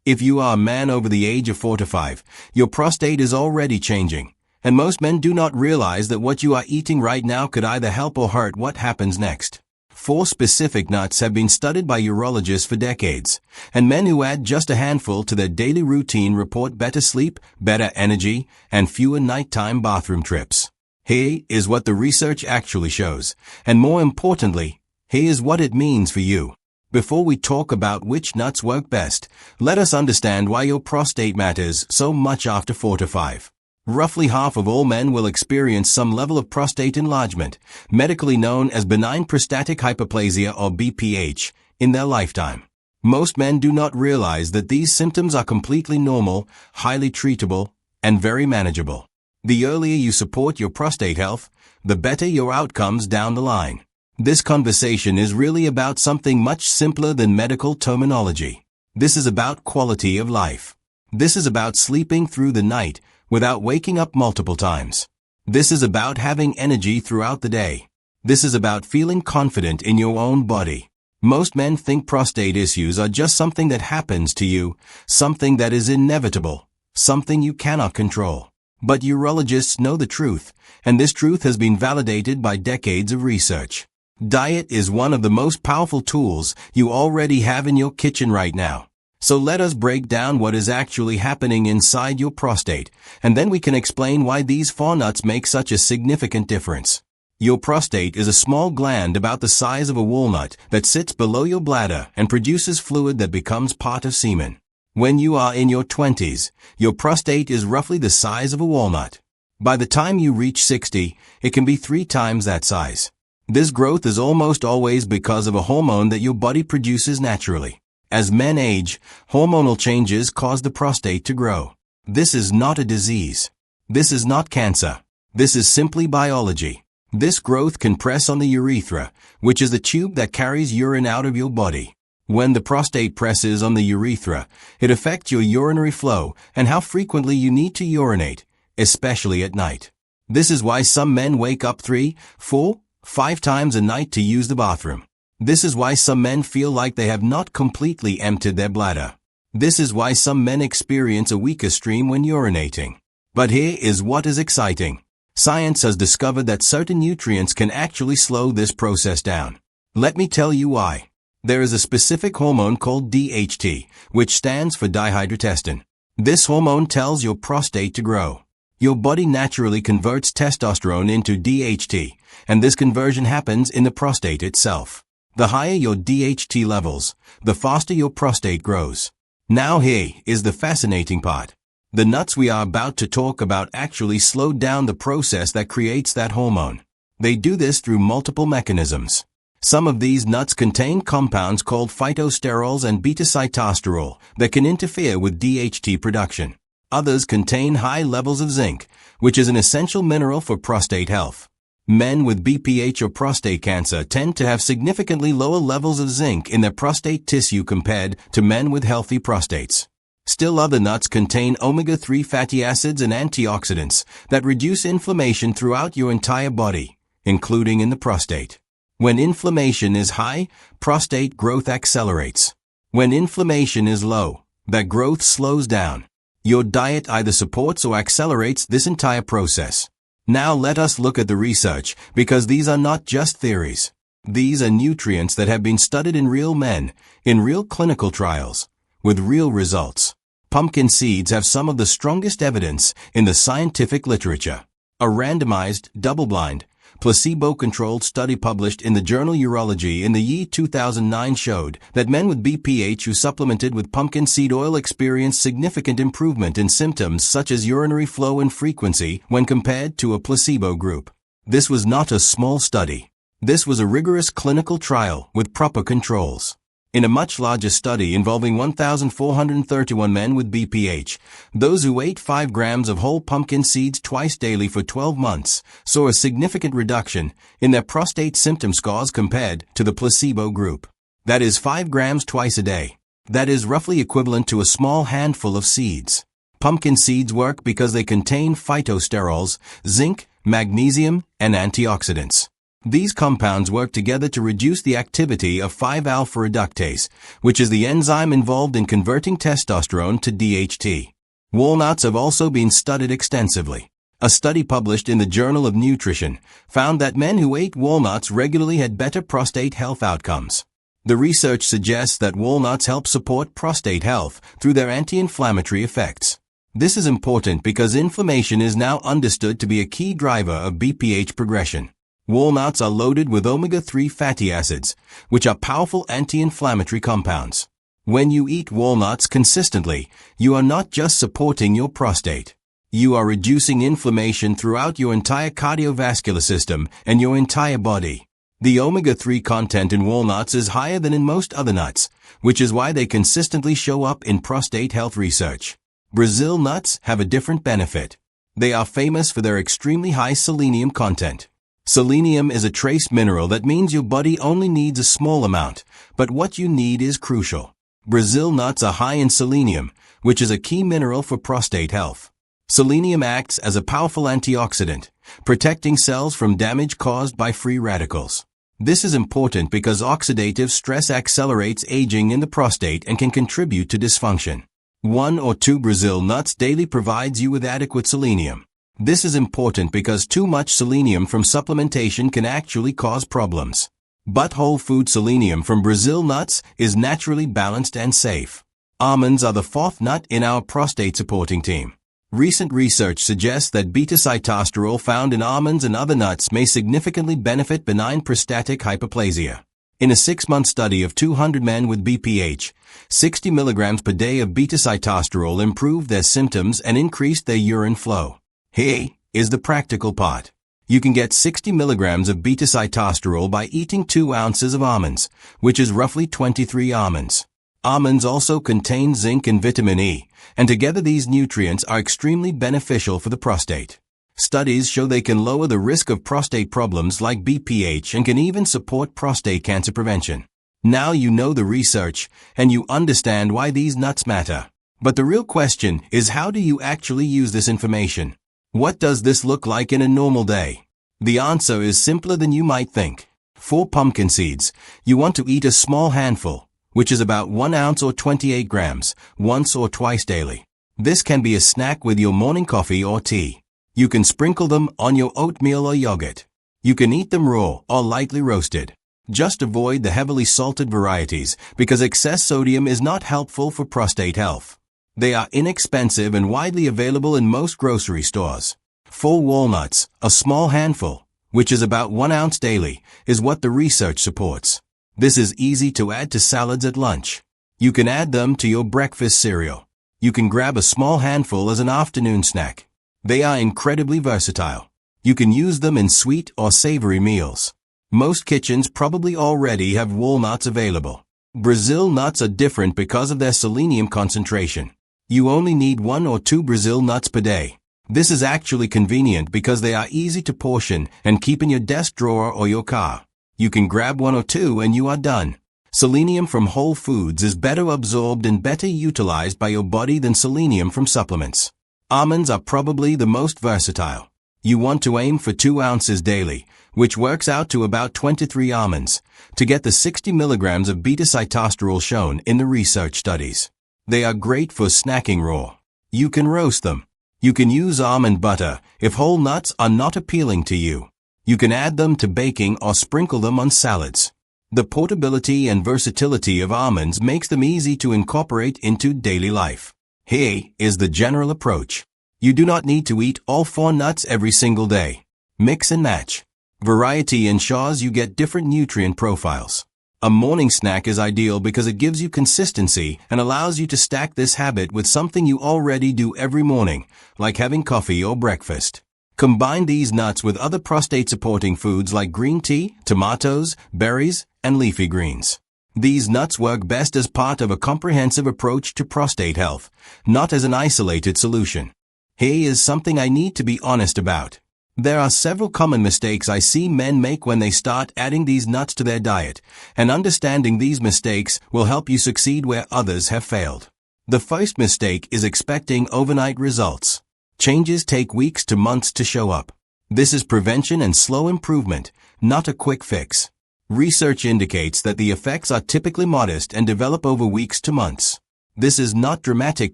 If you are a man over the age of 45, your prostate is already changing, and most men do not realize that what you are eating right now could either help or hurt what happens next. 4 specific nuts have been studied by urologists for decades, and men who add just a handful to their daily routine report better sleep, better energy, and fewer nighttime bathroom trips. Here is what the research actually shows, and more importantly, here is what it means for you. Before we talk about which nuts work best, let us understand why your prostate matters so much after 45. Roughly half of all men will experience some level of prostate enlargement, medically known as benign prostatic hyperplasia or BPH, in their lifetime. Most men do not realize that these symptoms are completely normal, highly treatable, and very manageable. The earlier you support your prostate health, the better your outcomes down the line. This conversation is really about something much simpler than medical terminology. This is about quality of life. This is about sleeping through the night without waking up multiple times. This is about having energy throughout the day. This is about feeling confident in your own body. Most men think prostate issues are just something that happens to you, something that is inevitable, something you cannot control. But urologists know the truth, and this truth has been validated by decades of research. Diet is one of the most powerful tools you already have in your kitchen right now. So let us break down what is actually happening inside your prostate, and then we can explain why these 4 nuts make such a significant difference. Your prostate is a small gland about the size of a walnut that sits below your bladder and produces fluid that becomes part of semen. When you are in your 20s, your prostate is roughly the size of a walnut. By the time you reach 60, it can be 3 times that size. This growth is almost always because of a hormone that your body produces naturally. As men age, hormonal changes cause the prostate to grow. This is not a disease. This is not cancer. This is simply biology. This growth can press on the urethra, which is the tube that carries urine out of your body. When the prostate presses on the urethra, it affects your urinary flow and how frequently you need to urinate, especially at night. This is why some men wake up 3, 4, 5 times a night to use the bathroom. This is why some men feel like they have not completely emptied their bladder. This is why some men experience a weaker stream when urinating. But here is what is exciting. Science has discovered that certain nutrients can actually slow this process down. Let me tell you why. There is a specific hormone called DHT, which stands for dihydrotestosterone. This hormone tells your prostate to grow. Your body naturally converts testosterone into DHT, and this conversion happens in the prostate itself. The higher your DHT levels, the faster your prostate grows. Now here is the fascinating part. The nuts we are about to talk about actually slow down the process that creates that hormone. They do this through multiple mechanisms. Some of these nuts contain compounds called phytosterols and beta-sitosterol that can interfere with DHT production. Others contain high levels of zinc, which is an essential mineral for prostate health. Men with BPH or prostate cancer tend to have significantly lower levels of zinc in their prostate tissue compared to men with healthy prostates. Still, other nuts contain omega-3 fatty acids and antioxidants that reduce inflammation throughout your entire body, including in the prostate. When inflammation is high, prostate growth accelerates. When inflammation is low, that growth slows down. Your diet either supports or accelerates this entire process. Now let us look at the research, because these are not just theories. These are nutrients that have been studied in real men, in real clinical trials, with real results. Pumpkin seeds have some of the strongest evidence in the scientific literature. A randomized, double-blind, placebo-controlled study published in the journal Urology in the year 2009 showed that men with BPH who supplemented with pumpkin seed oil experienced significant improvement in symptoms such as urinary flow and frequency when compared to a placebo group. This was not a small study. This was a rigorous clinical trial with proper controls. In a much larger study involving 1,431 men with BPH, those who ate 5 grams of whole pumpkin seeds twice daily for 12 months saw a significant reduction in their prostate symptom scores compared to the placebo group. That is 5 grams twice a day. That is roughly equivalent to a small handful of seeds. Pumpkin seeds work because they contain phytosterols, zinc, magnesium, and antioxidants. These compounds work together to reduce the activity of 5-alpha reductase, which is the enzyme involved in converting testosterone to DHT. Walnuts have also been studied extensively. A study published in the Journal of Nutrition found that men who ate walnuts regularly had better prostate health outcomes. The research suggests that walnuts help support prostate health through their anti-inflammatory effects. This is important because inflammation is now understood to be a key driver of BPH progression. Walnuts are loaded with omega-3 fatty acids, which are powerful anti-inflammatory compounds. When you eat walnuts consistently, you are not just supporting your prostate. You are reducing inflammation throughout your entire cardiovascular system and your entire body. The omega-3 content in walnuts is higher than in most other nuts, which is why they consistently show up in prostate health research. Brazil nuts have a different benefit. They are famous for their extremely high selenium content. Selenium is a trace mineral that means your body only needs a small amount, but what you need is crucial. Brazil nuts are high in selenium, which is a key mineral for prostate health. Selenium acts as a powerful antioxidant, protecting cells from damage caused by free radicals. This is important because oxidative stress accelerates aging in the prostate and can contribute to dysfunction. 1 or 2 Brazil nuts daily provides you with adequate selenium. This is important because too much selenium from supplementation can actually cause problems. But whole food selenium from Brazil nuts is naturally balanced and safe. Almonds are the 4th nut in our prostate supporting team. Recent research suggests that beta-sitosterol found in almonds and other nuts may significantly benefit benign prostatic hyperplasia. In a 6-month study of 200 men with BPH, 60 mg per day of beta-sitosterol improved their symptoms and increased their urine flow. Here is the practical part. You can get 60 mg of beta-sitosterol by eating 2 ounces of almonds, which is roughly 23 almonds. Almonds also contain zinc and vitamin E, and together these nutrients are extremely beneficial for the prostate. Studies show they can lower the risk of prostate problems like BPH and can even support prostate cancer prevention. Now you know the research, and you understand why these nuts matter. But the real question is, how do you actually use this information? What does this look like in a normal day? The answer is simpler than you might think. For pumpkin seeds, you want to eat a small handful, which is about 1 ounce or 28 grams, once or twice daily. This can be a snack with your morning coffee or tea. You can sprinkle them on your oatmeal or yogurt. You can eat them raw or lightly roasted. Just avoid the heavily salted varieties because excess sodium is not helpful for prostate health. They are inexpensive and widely available in most grocery stores. For walnuts, a small handful, which is about 1 ounce daily, is what the research supports. This is easy to add to salads at lunch. You can add them to your breakfast cereal. You can grab a small handful as an afternoon snack. They are incredibly versatile. You can use them in sweet or savory meals. Most kitchens probably already have walnuts available. Brazil nuts are different because of their selenium concentration. You only need 1 or 2 Brazil nuts per day. This is actually convenient because they are easy to portion and keep in your desk drawer or your car. You can grab 1 or 2 and you are done. Selenium from whole foods is better absorbed and better utilized by your body than selenium from supplements. Almonds are probably the most versatile. You want to aim for 2 ounces daily, which works out to about 23 almonds, to get the 60 milligrams of beta-sitosterol shown in the research studies. They are great for snacking raw. You can roast them. You can use almond butter if whole nuts are not appealing to you. You can add them to baking or sprinkle them on salads. The portability and versatility of almonds makes them easy to incorporate into daily life. Here is the general approach. You do not need to eat all 4 nuts every single day. Mix and match. Variety ensures you get different nutrient profiles. A morning snack is ideal because it gives you consistency and allows you to stack this habit with something you already do every morning, like having coffee or breakfast. Combine these nuts with other prostate-supporting foods like green tea, tomatoes, berries, and leafy greens. These nuts work best as part of a comprehensive approach to prostate health, not as an isolated solution. Here is something I need to be honest about. There are several common mistakes I see men make when they start adding these nuts to their diet, and understanding these mistakes will help you succeed where others have failed. The first mistake is expecting overnight results. Changes take weeks to months to show up. This is prevention and slow improvement, not a quick fix. Research indicates that the effects are typically modest and develop over weeks to months. This is not dramatic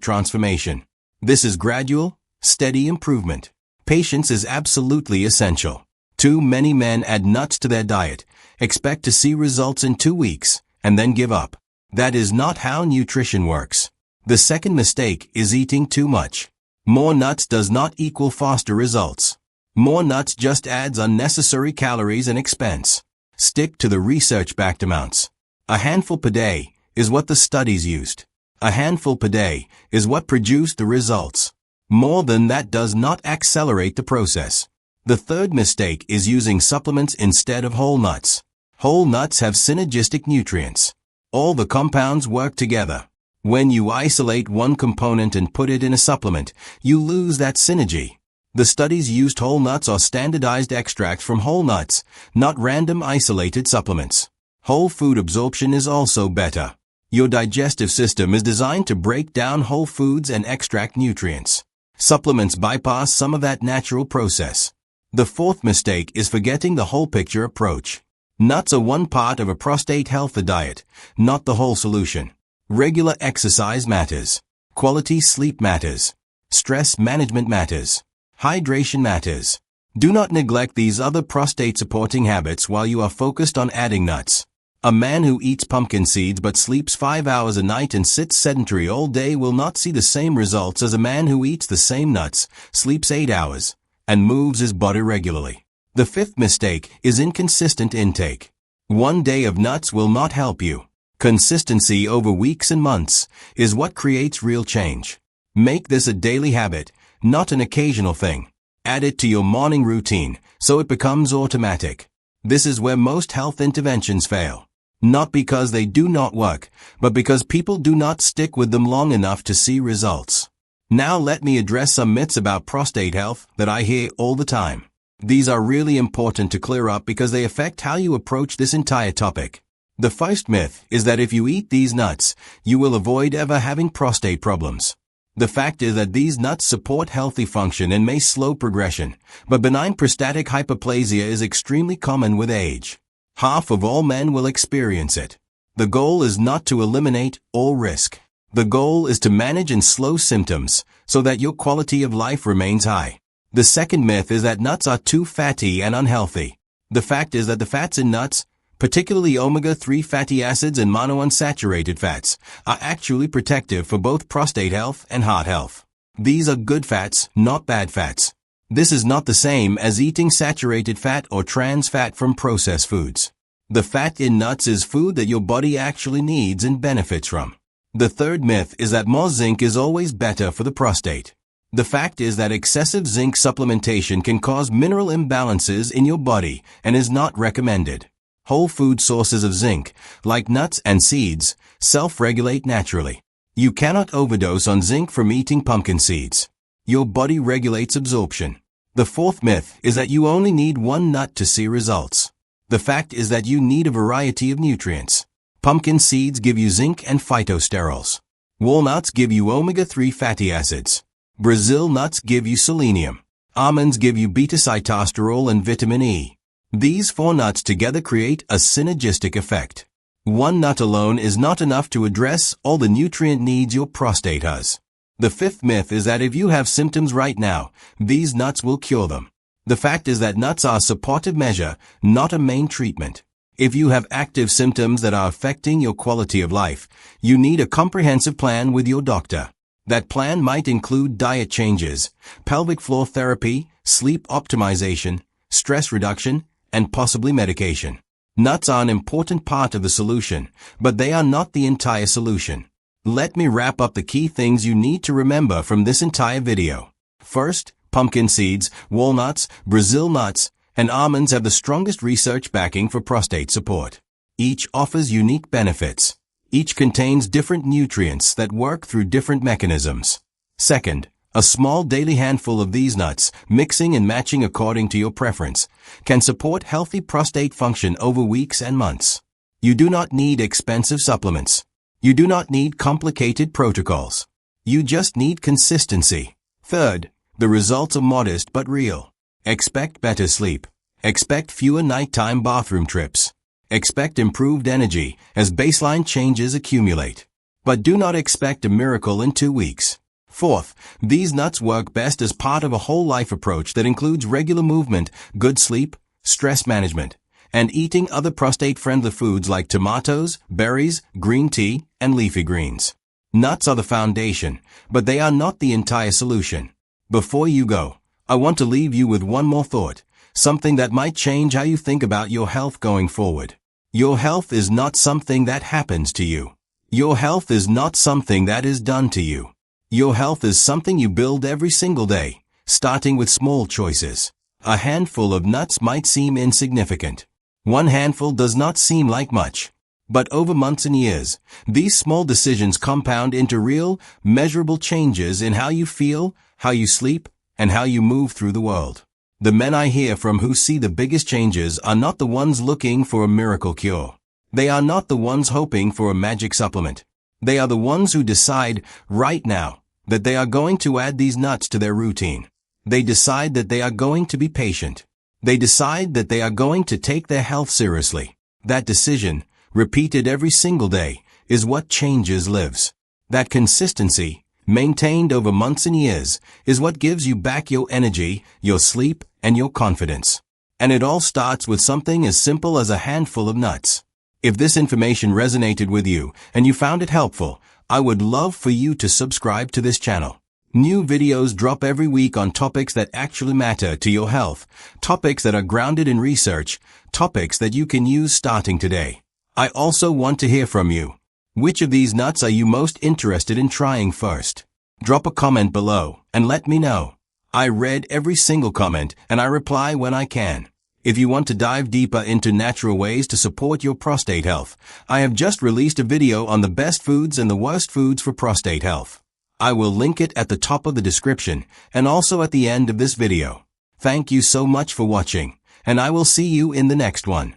transformation. This is gradual, steady improvement. Patience is absolutely essential. Too many men add nuts to their diet, expect to see results in 2 weeks, and then give up. That is not how nutrition works. The second mistake is eating too much. More nuts does not equal faster results. More nuts just adds unnecessary calories and expense. Stick to the research-backed amounts. A handful per day is what the studies used. A handful per day is what produced the results. More than that does not accelerate the process. The third mistake is using supplements instead of whole nuts. Whole nuts have synergistic nutrients. All the compounds work together. When you isolate one component and put it in a supplement, you lose that synergy. The studies used whole nuts or standardized extracts from whole nuts, not random isolated supplements. Whole food absorption is also better. Your digestive system is designed to break down whole foods and extract nutrients. Supplements bypass some of that natural process. The fourth mistake is forgetting the whole picture approach. Nuts are one part of a prostate healthy diet, not the whole solution. Regular exercise matters. Quality sleep matters. Stress management matters. Hydration matters. Do not neglect these other prostate-supporting habits while you are focused on adding nuts. A man who eats pumpkin seeds but sleeps 5 hours a night and sits sedentary all day will not see the same results as a man who eats the same nuts, sleeps 8 hours, and moves his body regularly. The fifth mistake is inconsistent intake. One day of nuts will not help you. Consistency over weeks and months is what creates real change. Make this a daily habit, not an occasional thing. Add it to your morning routine so it becomes automatic. This is where most health interventions fail. Not because they do not work, but because people do not stick with them long enough to see results. Now let me address some myths about prostate health that I hear all the time. These are really important to clear up because they affect how you approach this entire topic. The first myth is that if you eat these nuts, you will avoid ever having prostate problems. The fact is that these nuts support healthy function and may slow progression, but benign prostatic hyperplasia is extremely common with age. Half of all men will experience it. The goal is not to eliminate all risk. The goal is to manage and slow symptoms so that your quality of life remains high. The second myth is that nuts are too fatty and unhealthy. The fact is that the fats in nuts, particularly omega-3 fatty acids and monounsaturated fats, are actually protective for both prostate health and heart health. These are good fats, not bad fats. This is not the same as eating saturated fat or trans fat from processed foods. The fat in nuts is food that your body actually needs and benefits from. The third myth is that more zinc is always better for the prostate. The fact is that excessive zinc supplementation can cause mineral imbalances in your body and is not recommended. Whole food sources of zinc, like nuts and seeds, self-regulate naturally. You cannot overdose on zinc from eating pumpkin seeds. Your body regulates absorption. The fourth myth is that you only need one nut to see results. The fact is that you need a variety of nutrients. Pumpkin seeds give you zinc and phytosterols. Walnuts give you omega-3 fatty acids. Brazil nuts give you selenium. Almonds give you beta-sitosterol and vitamin E. These 4 nuts together create a synergistic effect. One nut alone is not enough to address all the nutrient needs your prostate has. The fifth myth is that if you have symptoms right now, these nuts will cure them. The fact is that nuts are a supportive measure, not a main treatment. If you have active symptoms that are affecting your quality of life, you need a comprehensive plan with your doctor. That plan might include diet changes, pelvic floor therapy, sleep optimization, stress reduction, and possibly medication. Nuts are an important part of the solution, but they are not the entire solution. Let me wrap up the key things you need to remember from this entire video. First, pumpkin seeds, walnuts, Brazil nuts, and almonds have the strongest research backing for prostate support. Each offers unique benefits. Each contains different nutrients that work through different mechanisms. Second, a small daily handful of these nuts, mixing and matching according to your preference, can support healthy prostate function over weeks and months. You do not need expensive supplements. You do not need complicated protocols. You just need consistency. Third, the results are modest but real. Expect better sleep. Expect fewer nighttime bathroom trips. Expect improved energy as baseline changes accumulate. But do not expect a miracle in 2 weeks. Fourth, these nuts work best as part of a whole life approach that includes regular movement, good sleep, stress management, and eating other prostate-friendly foods like tomatoes, berries, green tea, and leafy greens. Nuts are the foundation, but they are not the entire solution. Before you go, I want to leave you with one more thought, something that might change how you think about your health going forward. Your health is not something that happens to you. Your health is not something that is done to you. Your health is something you build every single day, starting with small choices. A handful of nuts might seem insignificant. One handful does not seem like much. But over months and years, these small decisions compound into real, measurable changes in how you feel, how you sleep, and how you move through the world. The men I hear from who see the biggest changes are not the ones looking for a miracle cure. They are not the ones hoping for a magic supplement. They are the ones who decide, right now, that they are going to add these nuts to their routine. They decide that they are going to be patient. They decide that they are going to take their health seriously. That decision, repeated every single day, is what changes lives. That consistency, maintained over months and years, is what gives you back your energy, your sleep, and your confidence. And it all starts with something as simple as a handful of nuts. If this information resonated with you and you found it helpful, I would love for you to subscribe to this channel. New videos drop every week on topics that actually matter to your health, topics that are grounded in research, topics that you can use starting today. I also want to hear from you. Which of these nuts are you most interested in trying first? Drop a comment below and let me know. I read every single comment and I reply when I can. If you want to dive deeper into natural ways to support your prostate health, I have just released a video on the best foods and the worst foods for prostate health. I will link it at the top of the description and also at the end of this video. Thank you so much for watching, and I will see you in the next one.